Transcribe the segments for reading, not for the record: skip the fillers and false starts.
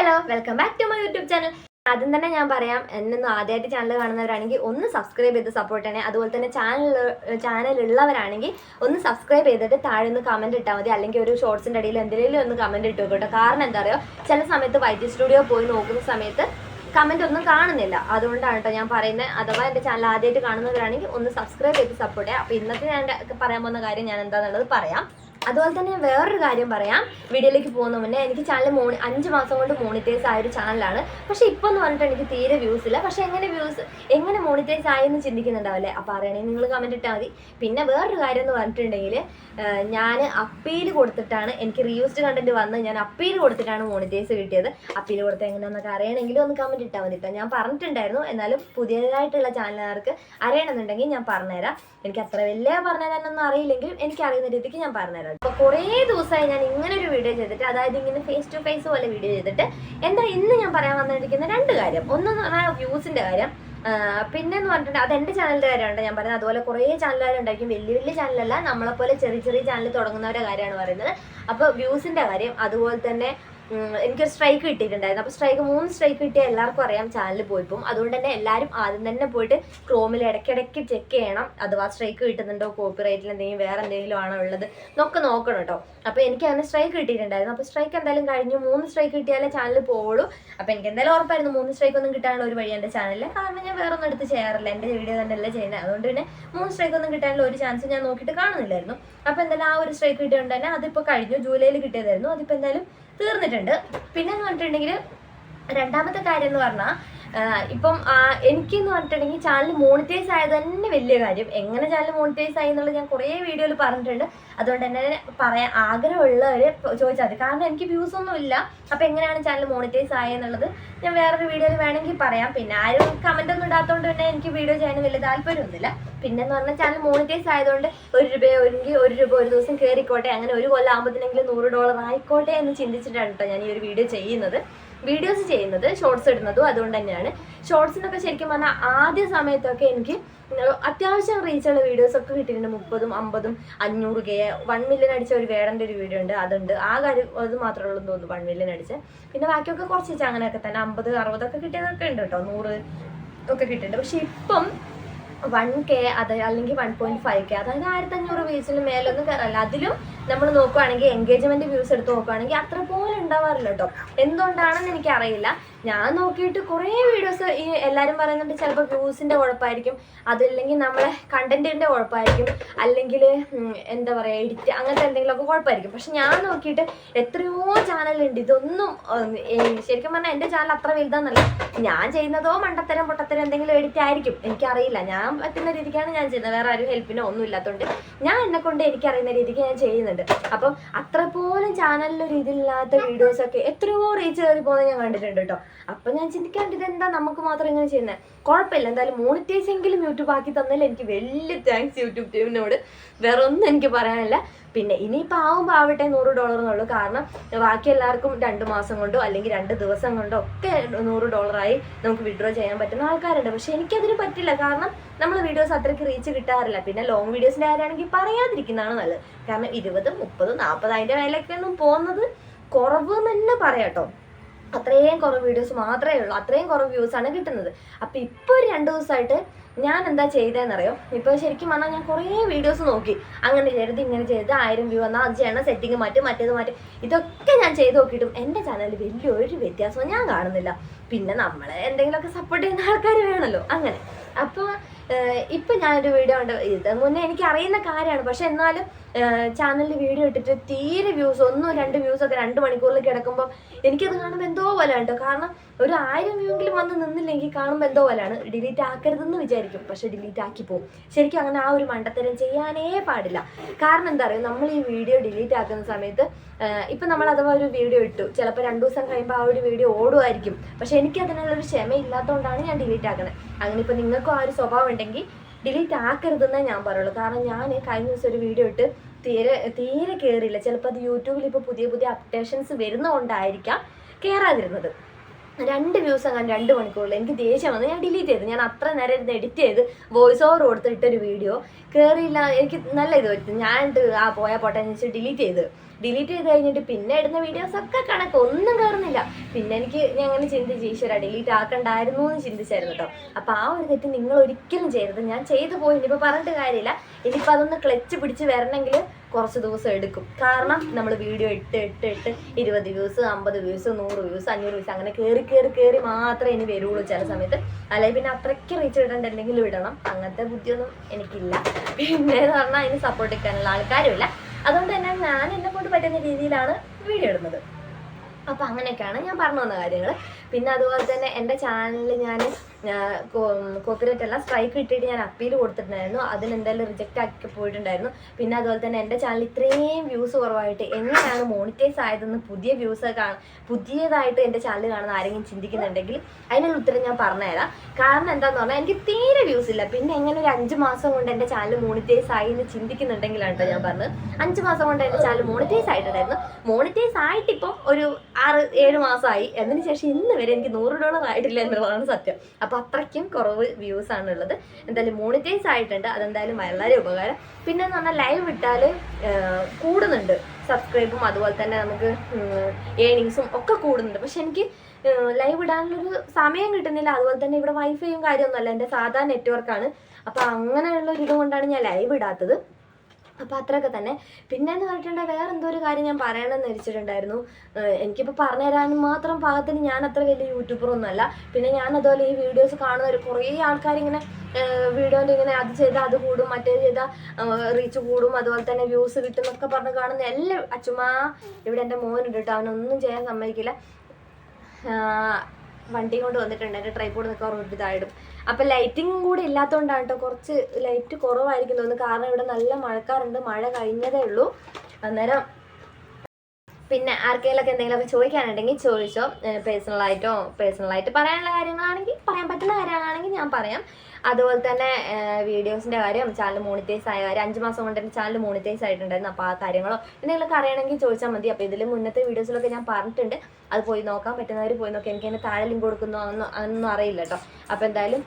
Hello, welcome back to my YouTube channel. ആദ്യം തന്നെ ഞാൻ പറയാം, എന്നൊന്നും ആദ്യമായിട്ട് ചാനൽ കാണുന്നവരാണെങ്കിൽ ഒന്ന് സബ്സ്ക്രൈബ് ചെയ്ത് സപ്പോർട്ട് ചെയ്യണേ. അതുപോലെ തന്നെ ചാനലുള്ളവരാണെങ്കിൽ ഒന്ന് സബ്സ്ക്രൈബ് ചെയ്തിട്ട് താഴെ ഒന്ന് കമൻറ്റ് ഇട്ടാൽ മതി. അല്ലെങ്കിൽ ഒരു ഷോർട്സിൻ്റെ അടിയിൽ എന്തെങ്കിലും ഒന്ന് കമൻറ്റ് ഇട്ട് വെക്കട്ടെ. കാരണം എന്താ പറയുക, ചില സമയത്ത് വൈറ്റി സ്റ്റുഡിയോ പോയി നോക്കുന്ന സമയത്ത് കമൻറ്റ് ഒന്നും കാണുന്നില്ല. അതുകൊണ്ടാണ് കേട്ടോ ഞാൻ പറയുന്നത്. അഥവാ എൻ്റെ ചാനൽ ആദ്യമായിട്ട് കാണുന്നവരാണെങ്കിൽ ഒന്ന് സബ്സ്ക്രൈബ് ചെയ്ത് സപ്പോർട്ട് ചെയ്യാം. അപ്പോൾ ഇന്നത്തെ ഞാൻ പറയാൻ പോകുന്ന കാര്യം ഞാൻ എന്താണെന്നുള്ളത് പറയാം. അതുപോലെ തന്നെ വേറൊരു കാര്യം പറയാം, വീഡിയോയിലേക്ക് പോകുന്ന മുന്നേ. എനിക്ക് ചാനൽ 5 മാസം കൊണ്ട് മോണിറ്റൈസ് ആയൊരു ചാനലാണ്. പക്ഷേ ഇപ്പോൾ എന്ന് പറഞ്ഞിട്ട് എനിക്ക് തീരെ വ്യൂസ് ഇല്ല. പക്ഷേ എങ്ങനെ മോണിറ്റൈസ് ആയെന്ന് ചിന്തിക്കുന്നുണ്ടാവില്ലേ? അപ്പോൾ അറിയണമെങ്കിൽ നിങ്ങൾ കമൻറ്റ് ഇട്ടാൽ മതി. പിന്നെ വേറൊരു കാര്യം എന്ന് പറഞ്ഞിട്ടുണ്ടെങ്കിൽ, ഞാൻ അപ്പീൽ കൊടുത്തിട്ടാണ്, എനിക്ക് റീയൂസ്ഡ് കണ്ടന്റ് വന്ന് ഞാൻ അപ്പീൽ കൊടുത്തിട്ടാണ് മോണിറ്റൈസ് കിട്ടിയത്. അപ്പീൽ കൊടുത്ത് എങ്ങനെയാണെന്നൊക്കെ അറിയണമെങ്കിൽ ഒന്ന് കമൻറ്റ് ഇട്ടാൽ മതി കേട്ടോ. ഞാൻ പറഞ്ഞിട്ടുണ്ടായിരുന്നു, എന്നാലും പുതിയതായിട്ടുള്ള ചാനലുകാർക്ക് അറിയണമെന്നുണ്ടെങ്കിൽ ഞാൻ പറഞ്ഞുതരാം. എനിക്ക് അത്ര വലിയ പറഞ്ഞുതരാനൊന്നും അറിയില്ലെങ്കിലും എനിക്ക് അറിയുന്ന രീതിക്ക് ഞാൻ പറഞ്ഞുതരാം. അപ്പോൾ കുറേ ദിവസമായി ഞാൻ ഇങ്ങനെ ഒരു വീഡിയോ ചെയ്തിട്ട്, അതായത് ഇങ്ങനെ ഫേസ് ടു ഫേസ് പോലെ വീഡിയോ ചെയ്തിട്ട്. എന്താ ഇന്ന് ഞാൻ പറയാൻ വന്നിരിക്കുന്ന 2 കാര്യം. ഒന്നെന്ന് പറഞ്ഞാൽ വ്യൂസിൻ്റെ കാര്യം, പിന്നെ എന്ന് പറഞ്ഞിട്ടുണ്ടെങ്കിൽ അത് എൻ്റെ ചാനലിൻ്റെ കാര്യമാണ് ഞാൻ പറയുന്നത്. അതുപോലെ കുറേ ചാനലുകാരുണ്ടായിരിക്കും, വലിയ വലിയ ചാനലല്ല, നമ്മളെപ്പോലെ ചെറിയ ചെറിയ ചാനൽ തുടങ്ങുന്നവരുടെ കാര്യമാണ് പറയുന്നത്. അപ്പോൾ വ്യൂസിൻ്റെ കാര്യം, അതുപോലെ തന്നെ എനിക്കൊരു സ്ട്രൈക്ക് കിട്ടിയിട്ടുണ്ടായിരുന്നു. അപ്പോൾ 3 സ്ട്രൈക്ക് കിട്ടിയ എല്ലാവർക്കും അറിയാം ചാനൽ പോയിപ്പോൾ. അതുകൊണ്ട് തന്നെ എല്ലാവരും ആദ്യം തന്നെ പോയിട്ട് ക്രോമിൽ ഇടയ്ക്കിടയ്ക്ക് ചെക്ക് ചെയ്യണം, അഥവാ സ്ട്രൈക്ക് കിട്ടുന്നുണ്ടോ, കോപ്പിറൈറ്റിൽ എന്തെങ്കിലും വേറെ എന്തെങ്കിലും ആണോ ഉള്ളത് എന്നൊക്കെ നോക്കണം കേട്ടോ. അപ്പോൾ എനിക്ക് അങ്ങനെ സ്ട്രൈക്ക് കിട്ടിയിട്ടുണ്ടായിരുന്നു. അപ്പോൾ സ്ട്രൈക്ക് എന്തായാലും കഴിഞ്ഞു. 3 സ്ട്രൈക്ക് കിട്ടിയാലേ ചാനൽ പോവുള്ളൂ. അപ്പോൾ എനിക്ക് എന്തായാലും ഉറപ്പായിരുന്നു 3 സ്ട്രൈക്ക് ഒന്നും കിട്ടാനുള്ള ഒരു വഴി എൻ്റെ ചാനലിൽ. കാരണം ഞാൻ വേറെ ഒന്നും എടുത്ത് ചെയ്യാറില്ല, എൻ്റെ വീഡിയോ തന്നെയല്ല ചെയ്യുന്നത്. അതുകൊണ്ട് തന്നെ 3 സ്ട്രൈക്ക് ഒന്നും കിട്ടാനുള്ള ഒരു ചാൻസ് ഞാൻ നോക്കിയിട്ട് കാണുന്നില്ലായിരുന്നു. അപ്പോൾ എന്തായാലും ആ ഒരു സ്ട്രൈക്ക് കിട്ടിയതുകൊണ്ട് തന്നെ അതിപ്പോൾ കഴിഞ്ഞു. ജൂലൈയിൽ കിട്ടിയതായിരുന്നു, അതിപ്പോൾ എന്തായാലും തീർന്നിട്ടുണ്ട്. പിന്നെ എന്ന് പറഞ്ഞിട്ടുണ്ടെങ്കിൽ രണ്ടാമത്തെ കാര്യം എന്ന് പറഞ്ഞാൽ, ഇപ്പം എനിക്കെന്ന് പറഞ്ഞിട്ടുണ്ടെങ്കിൽ ചാനൽ മോണിറ്റൈസ് ആയത് തന്നെ വലിയ കാര്യം. എങ്ങനെ ചാനൽ മോണിറ്റൈസ് ആയി എന്നുള്ളത് ഞാൻ കുറേ വീഡിയോയിൽ പറഞ്ഞിട്ടുണ്ട്. അതുകൊണ്ട് തന്നെ പറയാൻ ആഗ്രഹമുള്ളവർ ചോദിച്ചാൽ മതി. കാരണം എനിക്ക് വ്യൂസ് ഒന്നും ഇല്ല. അപ്പോൾ എങ്ങനെയാണ് ചാനൽ മോണിറ്റൈസ് ആയെന്നുള്ളത് ഞാൻ വേറൊരു വീഡിയോയിൽ വേണമെങ്കിൽ പറയാം. പിന്നെ ആരും കമൻ്റ് ഒന്നും ഇടാത്തതുകൊണ്ട് തന്നെ എനിക്ക് വീഡിയോ ചെയ്യാൻ വലിയ താല്പര്യമൊന്നുമില്ല. പിന്നെന്ന് പറഞ്ഞാൽ ചാനൽ മോണിറ്റൈസ് ആയതുകൊണ്ട് ₹1 ഒരു ദിവസം കയറിക്കോട്ടെ, അങ്ങനെ ഒരു കൊല്ലം ആകുമ്പോഴത്തേനെങ്കിലും $100 ആയിക്കോട്ടെ എന്ന് ചിന്തിച്ചിട്ടാണ് കേട്ടോ ഞാൻ ഈ ഒരു വീഡിയോസ് ചെയ്യുന്നത്, ഷോർട്സ് ഇടുന്നതും. അതുകൊണ്ട് തന്നെയാണ് ഷോർട്സിനൊക്കെ ശരിക്കും പറഞ്ഞാൽ ആദ്യ സമയത്തൊക്കെ എനിക്ക് അത്യാവശ്യം റീച്ചുള്ള വീഡിയോസൊക്കെ കിട്ടിയിട്ടുണ്ട്. 30, 50, 500K, 1 മില്യൺ അടിച്ച ഒരു വേടൻ്റെ ഒരു വീഡിയോ ഉണ്ട്, അതുണ്ട്. ആ കാര്യം അത് മാത്രമേ ഉള്ളൂ തോന്നുന്നു 1 മില്യൺ അടിച്ച്. പിന്നെ ബാക്കിയൊക്കെ കുറച്ച് അങ്ങനെയൊക്കെ തന്നെ 50, 60 കിട്ടിയതൊക്കെ ഉണ്ട് കേട്ടോ, 100 ഒക്കെ കിട്ടിയിട്ടുണ്ട്. പക്ഷെ ഇപ്പം 1K അല്ലെങ്കിൽ 1.5K, അതായത് 1500 വ്യൂസിന് മേലൊന്നും കയറില്ല. അതിലും നമ്മൾ നോക്കുവാണെങ്കിൽ എൻഗേജ്മെന്റ് വ്യൂസ് എടുത്ത് നോക്കുകയാണെങ്കിൽ അത്ര പോലെ ഉണ്ടാവാറില്ല കേട്ടോ. എന്തുകൊണ്ടാണെന്ന് എനിക്കറിയില്ല. ഞാൻ നോക്കിയിട്ട് കുറേ വീഡിയോസ് ഈ എല്ലാവരും പറയുന്നുണ്ട് ചിലപ്പോൾ വ്യൂസിൻ്റെ കുഴപ്പമായിരിക്കും, അതല്ലെങ്കിൽ നമ്മളെ കണ്ടന്റിൻ്റെ കുഴപ്പമായിരിക്കും, അല്ലെങ്കിൽ എന്താ പറയുക എഡിറ്റ് അങ്ങനത്തെ എന്തെങ്കിലുമൊക്കെ കുഴപ്പമായിരിക്കും. പക്ഷെ ഞാൻ നോക്കിയിട്ട് എത്രയോ ചാനലുണ്ട്, ഇതൊന്നും ശരിക്കും പറഞ്ഞാൽ എൻ്റെ ചാനൽ അത്ര വലുതാന്നല്ല. ഞാൻ ചെയ്യുന്നതോ മണ്ടത്തരം പൊട്ടത്തരം എന്തെങ്കിലും എഡിറ്റ് ആയിരിക്കും, എനിക്കറിയില്ല. ഞാൻ പറ്റുന്ന രീതിക്കാണ് ഞാൻ ചെയ്യുന്നത്, വേറെ ആരും ഹെൽപ്പിനോ ഒന്നും ഇല്ലാത്തതുകൊണ്ട് ഞാൻ എന്നെക്കൊണ്ട് എനിക്കറിയുന്ന രീതിക്ക് ഞാൻ ചെയ്യുന്നുണ്ട്. അപ്പം അത്ര പോലും ചാനലിൽ ഒരു ഇതില്ലാത്ത വീഡിയോസൊക്കെ എത്രയോ റീച്ച് കയറി പോകുന്നത് ഞാൻ കണ്ടിട്ടുണ്ട് കേട്ടോ. അപ്പം ഞാൻ ചിന്തിക്കാണ്ട് ഇതെന്താ നമുക്ക് മാത്രം ഇങ്ങനെ ചെയ്യുന്നത്. കുഴപ്പമില്ല, എന്തായാലും മോണിറ്റൈസ് എങ്കിലും യൂട്യൂബ് ആക്കി തന്നതിൽ എനിക്ക് വലിയ താങ്ക്സ് യൂട്യൂബ് ടീമിനോട്. വേറെ ഒന്നും എനിക്ക് പറയാനില്ല. പിന്നെ ഇനിയിപ്പോൾ ആവട്ടെ $100 എന്നുള്ളൂ. കാരണം ബാക്കി എല്ലാവർക്കും 2 മാസം കൊണ്ടോ അല്ലെങ്കിൽ 2 ദിവസം കൊണ്ടോ ഒക്കെ $100 നമുക്ക് വിഡ്രോ ചെയ്യാൻ പറ്റുന്ന ആൾക്കാരുണ്ട്. പക്ഷെ എനിക്കതിന് പറ്റില്ല, കാരണം നമ്മൾ വീഡിയോസ് അത്രയ്ക്ക് റീച്ച് കിട്ടാറില്ല. പിന്നെ ലോങ് വീഡിയോസിൻ്റെ കാര്യമാണെങ്കിൽ പറയാതിരിക്കുന്നതാണ് നല്ലത്. കാരണം 20, 30, 40 അതിൻ്റെ മേലേക്കൊന്നും പോകുന്നത് കുറവ് തന്നെ പറയാം കേട്ടോ. അത്രയും കുറവ് വീഡിയോസ് മാത്രമേ ഉള്ളൂ, അത്രയും കുറവ് വ്യൂസാണ് കിട്ടുന്നത്. അപ്പോൾ ഇപ്പോൾ ഒരു 2 ദിവസമായിട്ട് ഞാൻ എന്താ ചെയ്തതെന്നറിയോ, ഇപ്പോൾ ശരിക്കും പറഞ്ഞാൽ ഞാൻ കുറേ വീഡിയോസ് നോക്കി, അങ്ങനെ ചെയ്ത് ഇങ്ങനെ ചെയ്ത് 1000 വ്യൂ വന്നാൽ അത് ചെയ്യണം, സെറ്റിങ് മറ്റേത് മാറ്റി, ഇതൊക്കെ ഞാൻ ചെയ്ത് നോക്കിയിട്ടും എൻ്റെ ചാനലിൽ വലിയൊരു വ്യത്യാസവും ഞാൻ കാണുന്നില്ല. പിന്നെ നമ്മളെ എന്തെങ്കിലുമൊക്കെ സപ്പോർട്ട് ചെയ്യുന്ന ആൾക്കാർ വേണമല്ലോ, അങ്ങനെ. അപ്പോൾ ഇപ്പം ഞാനൊരു വീഡിയോ ഉണ്ട്, ഇത് മുന്നേ എനിക്ക് അറിയുന്ന കാര്യമാണ്. പക്ഷെ എന്നാലും ചാനലിൽ വീഡിയോ ഇട്ടിട്ട് തീരെ വ്യൂസ് 1-2 വ്യൂസൊക്കെ 2 മണിക്കൂറിൽ കിടക്കുമ്പോൾ എനിക്കത് കാണുമ്പോൾ എന്തോ പോലെയാണ് കേട്ടോ. കാരണം ഒരു 1000 വ്യൂ എങ്കിലും വന്ന് നിന്നില്ലെങ്കിൽ കാണുമ്പോൾ എന്തോ പോലെയാണ്. ഡിലീറ്റ് ആക്കരുതെന്ന് വിചാരിക്കും, പക്ഷെ ഡിലീറ്റ് ആക്കി പോകും. ശരിക്കും അങ്ങനെ ആ ഒരു മണ്ടത്തരം ചെയ്യാനേ പാടില്ല. കാരണം എന്താ പറയുക, നമ്മൾ ഈ വീഡിയോ ഡിലീറ്റ് ആക്കുന്ന സമയത്ത് ഇപ്പം നമ്മൾ അഥവാ ഒരു വീഡിയോ ഇട്ടു, ചിലപ്പോൾ 2 ദിവസം കഴിയുമ്പോൾ ആ ഒരു വീഡിയോ ഓടുമായിരിക്കും. പക്ഷെ എനിക്ക് അതിനുള്ളൊരു ക്ഷമയില്ലാത്തതുകൊണ്ടാണ് ഞാൻ ഡിലീറ്റ് ആക്കുന്നത്. അങ്ങനെ ഇപ്പോൾ നിങ്ങൾക്കും ആ ഒരു സ്വഭാവം ഉണ്ടെങ്കിൽ ഡിലീറ്റ് ആക്കരുതെന്നേ ഞാൻ പറയുള്ളൂ. കാരണം ഞാൻ കഴിഞ്ഞ ദിവസം ഒരു വീഡിയോ ഇട്ട് തീരെ കയറിയില്ല. ചിലപ്പോൾ അത് യൂട്യൂബിൽ ഇപ്പോൾ പുതിയ അപ്ഡേഷൻസ് വരുന്നതുകൊണ്ടായിരിക്കാം കയറാതിരുന്നത്. 2 വ്യൂസ് അങ്ങനെ 2 മണിക്കൂറിൽ എനിക്ക് ദേഷ്യം വന്ന് ഞാൻ ഡിലീറ്റ് ചെയ്തു. ഞാൻ അത്ര നേരം ഇരുന്ന് എഡിറ്റ് ചെയ്ത് വോയിസ് ഓവർ കൊടുത്തിട്ടൊരു വീഡിയോ കയറിയില്ല, എനിക്ക് നല്ല ഇത് പറ്റും. ഞാൻ പോട്ടെ എന്ന് വെച്ച് ഡിലീറ്റ് ചെയ്ത് കഴിഞ്ഞിട്ട് പിന്നെ ഇടുന്ന വീഡിയോസൊക്കെ കണക്ക് ഒന്നും കയറുന്നില്ല. പിന്നെ ഞാൻ അങ്ങനെ ചിന്തിച്ച് ഈശ്വര ഡിലീറ്റ് ആക്കണ്ടായിരുന്നു എന്ന് ചിന്തിച്ചായിരുന്നു കേട്ടോ. അപ്പോൾ ആ ഒരു തെറ്റ് നിങ്ങൾ ഒരിക്കലും ചെയ്യരുത്. ഞാൻ ചെയ്തു പോയി, ഇനിയിപ്പോൾ പറഞ്ഞിട്ട് കാര്യമില്ല. ഇനിയിപ്പോൾ അതൊന്ന് ക്ലച്ച് പിടിച്ച് വരണമെങ്കിൽ കുറച്ച് ദിവസം എടുക്കും. കാരണം നമ്മൾ വീഡിയോ ഇട്ട് 20 വ്യൂസ്, 50 വ്യൂസ്, 100 വ്യൂസ്, 500 വ്യൂസ് അങ്ങനെ കയറി മാത്രമേ ഇനി വരുള്ളൂ ചില സമയത്ത്. അല്ലെങ്കിൽ പിന്നെ അത്രയ്ക്ക് റീച്ച് കിട്ടേണ്ട എന്തെങ്കിലും ഇടണം. അങ്ങനത്തെ ബുദ്ധിയൊന്നും എനിക്കില്ല. പിന്നെ എന്ന് പറഞ്ഞാൽ അതിന് സപ്പോർട്ട് ചെയ്യാനുള്ള ആൾക്കാരുമില്ല. അതുകൊണ്ട് തന്നെ ഞാൻ എന്നെ കൊണ്ട് പറ്റുന്ന രീതിയിലാണ് വീഡിയോ ഇടുന്നത്. അപ്പോൾ അങ്ങനെയൊക്കെയാണ് ഞാൻ പറഞ്ഞു വന്ന കാര്യങ്ങൾ. പിന്നെ അതുപോലെ തന്നെ എൻ്റെ ചാനലിൽ ഞാൻ കോപ്പിറൈറ്റ് അല്ല സ്ട്രൈക്ക് ഇട്ടിട്ട് ഞാൻ അപ്പീൽ കൊടുത്തിട്ടുണ്ടായിരുന്നു. അതിനെന്തായാലും റിജക്റ്റ് ആക്കി പോയിട്ടുണ്ടായിരുന്നു. പിന്നെ അതുപോലെ തന്നെ എൻ്റെ ചാനൽ ഇത്രയും വ്യൂസ് കുറവായിട്ട് എങ്ങനെയാണ് മോണിറ്റൈസ് ആയതെന്ന് പുതിയതായിട്ട് എൻ്റെ ചാനൽ കാണുന്ന ആരെങ്കിലും ചിന്തിക്കുന്നുണ്ടെങ്കിൽ അതിനുള്ള ഉത്തരം ഞാൻ പറഞ്ഞുതരാം. കാരണം എന്താണെന്ന് പറഞ്ഞാൽ എനിക്ക് തീരെ വ്യൂസ് ഇല്ല. പിന്നെ എങ്ങനെ ഒരു 5 മാസം കൊണ്ട് എൻ്റെ ചാനൽ മോണിറ്റൈസ് ആയി എന്ന് ചിന്തിക്കുന്നുണ്ടെങ്കിലാണ് കേട്ടോ ഞാൻ പറഞ്ഞത്. 5 മാസം കൊണ്ട് എൻ്റെ ചാനൽ മോണിറ്റൈസ് ആയിട്ടുണ്ടായിരുന്നു. മോണിറ്റൈസ് ആയിട്ടിപ്പം ഒരു 6-7 മാസമായി. അതിനുശേഷം ഇന്ന് വരെ എനിക്ക് $100 ആയിട്ടില്ല എന്നുള്ളതാണ് സത്യം. അപ്പോൾ അത്രയ്ക്കും കുറവ് വ്യൂസ് ആണുള്ളത്. എന്തായാലും മോണിറ്റൈസ് ആയിട്ടുണ്ട്, അതെന്തായാലും വളരെ ഉപകാരം. പിന്നെ എന്ന് പറഞ്ഞാൽ ലൈവ് ഇട്ടാൽ കൂടുന്നുണ്ട് സബ്സ്ക്രൈബും, അതുപോലെ തന്നെ നമുക്ക് ഏണിങ്സും ഒക്കെ കൂടുന്നുണ്ട്. പക്ഷെ എനിക്ക് ലൈവ് ഇടാനുള്ളൊരു സമയം കിട്ടുന്നില്ല. അതുപോലെ തന്നെ ഇവിടെ വൈഫൈയും കാര്യമൊന്നുമല്ല, എൻ്റെ സാധാ നെറ്റ്വർക്കാണ്. അപ്പോൾ അങ്ങനെയുള്ള ഒരു ഇതുകൊണ്ടാണ് ഞാൻ ലൈവ് ഇടാത്തത്. അപ്പോൾ അത്രയൊക്കെ തന്നെ. പിന്നെയെന്ന് പറഞ്ഞിട്ടുണ്ടെങ്കിൽ വേറെ എന്തോ ഒരു കാര്യം ഞാൻ പറയണമെന്ന് വെച്ചിട്ടുണ്ടായിരുന്നു. എനിക്കിപ്പോൾ പറഞ്ഞു തരാനും മാത്രം പാകത്തിന് ഞാൻ അത്ര വലിയ യൂട്യൂബറൊന്നും അല്ല. പിന്നെ ഞാൻ അതുപോലെ ഈ വീഡിയോസ് കാണുന്ന കുറേ ആൾക്കാരിങ്ങനെ വീഡിയോൻ്റെ ഇങ്ങനെ അത് ചെയ്താൽ അത് കൂടും, മറ്റേ ചെയ്താൽ റീച്ച് കൂടും, അതുപോലെ തന്നെ വ്യൂസ് കിട്ടും എന്നൊക്കെ പറഞ്ഞ് കാണുന്ന എല്ലാം അച്ചുമാ. ഇവിടെ എൻ്റെ മോനുണ്ട് കേട്ടോ, അവനൊന്നും ചെയ്യാൻ സമ്മതിക്കില്ല. വണ്ടി കൊണ്ട് വന്നിട്ടുണ്ട്, എൻ്റെ ട്രൈപോഡ് നിൽക്കാൻ റോഡ് ഇതായിടും. അപ്പം ലൈറ്റിംഗ് കൂടെ ഇല്ലാത്തതുകൊണ്ടാണ് കേട്ടോ കുറച്ച് ലൈറ്റ് കുറവായിരിക്കും തോന്നുന്നു. കാരണം ഇവിടെ നല്ല മഴക്കാറുണ്ട്, മഴ കഴിഞ്ഞതേ ഉള്ളൂ. അന്നേരം പിന്നെ ആർക്കെങ്കിലൊക്കെ എന്തെങ്കിലുമൊക്കെ ചോദിക്കാനുണ്ടെങ്കിൽ ചോദിച്ചോ. പേഴ്സണലായിട്ട് പറയാനുള്ള കാര്യങ്ങളാണെങ്കിൽ, പറയാൻ പറ്റുന്ന കാര്യങ്ങളാണെങ്കിൽ ഞാൻ പറയാം. അതുപോലെ തന്നെ വീഡിയോസിൻ്റെ കാര്യം, ചാനൽ മോണിറ്റൈസ് ആയ കാര്യം, 5 മാസം കൊണ്ട് എൻ്റെ ചാനൽ മോണിറ്റൈസ് ആയിട്ടുണ്ടായിരുന്നു. അപ്പോൾ ആ കാര്യങ്ങളോ എന്തെങ്കിലുമൊക്കെ അറിയണമെങ്കിൽ ചോദിച്ചാൽ മതി. അപ്പോൾ ഇതിൽ മുന്നത്തെ വീഡിയോസിലൊക്കെ ഞാൻ പറഞ്ഞിട്ടുണ്ട്, അത് പോയി നോക്കാൻ പറ്റുന്നവർ പോയി നോക്കാം. എനിക്ക് അതിൻ്റെ താഴെ ലിങ്ക് കൊടുക്കുന്നോ അതൊന്നും അറിയില്ല കേട്ടോ. അപ്പോൾ എന്തായാലും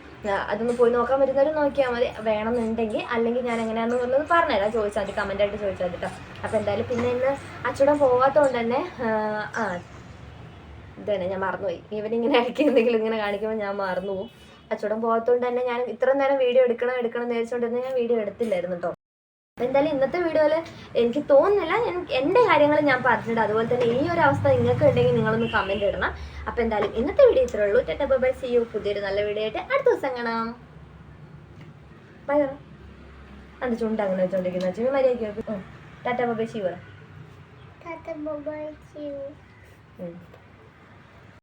അതൊന്ന് പോയി നോക്കാൻ പറ്റുന്നവർ നോക്കിയാൽ മതി വേണമെന്നുണ്ടെങ്കിൽ. അല്ലെങ്കിൽ ഞാൻ എങ്ങനെയാണെന്നുള്ളത് പറഞ്ഞുതരാം, ചോദിച്ചാൽ മതി, കമൻറ്റായിട്ട് ചോദിച്ചാൽ മതി കേട്ടോ. അപ്പോൾ എന്തായാലും പിന്നെ ഇന്ന് അച്ചൂടെ പോകാത്തതുകൊണ്ട് തന്നെ ഇതാണ് ഞാൻ മറന്നുപോയി. ഇവനിങ്ങനെ ഇടയ്ക്ക് എന്തെങ്കിലും ഇങ്ങനെ കാണിക്കുമ്പോൾ ഞാൻ മറന്നുപോകും. അച്ചൂടം പോകാത്തതുകൊണ്ട് തന്നെ ഞാൻ ഇത്ര നേരം വീഡിയോ എടുക്കണം എന്ന് വിചാരിച്ചുകൊണ്ടിരുന്ന ഞാൻ വീഡിയോ എടുത്തില്ലായിരുന്നു കേട്ടോ. അപ്പോൾ എന്തായാലും ഇന്നത്തെ വീഡിയോയിൽ എനിക്ക് തോന്നുന്നില്ല, എൻ്റെ കാര്യങ്ങൾ ഞാൻ പറഞ്ഞിട്ടുണ്ട്. അതുപോലെ തന്നെ ഈ ഒരു അവസ്ഥ നിങ്ങൾക്ക് ഉണ്ടെങ്കിൽ നിങ്ങളൊന്ന് കമൻറ്റ് ഇടണം. അപ്പോൾ എന്തായാലും ഇന്നത്തെ വീഡിയോ ഇത്രേ ഉള്ളൂ. Tata bye bye, see you. പുതിയൊരു നല്ല വീഡിയോ ആയിട്ട് അടുത്ത ദിവസം കാണാം. ബൈ. അത് ചുണ്ട് അങ്ങനെ വെച്ചോണ്ടിരിക്കുന്ന ചുമ മര്യാദയ്ക്ക് tata bye bye, see U.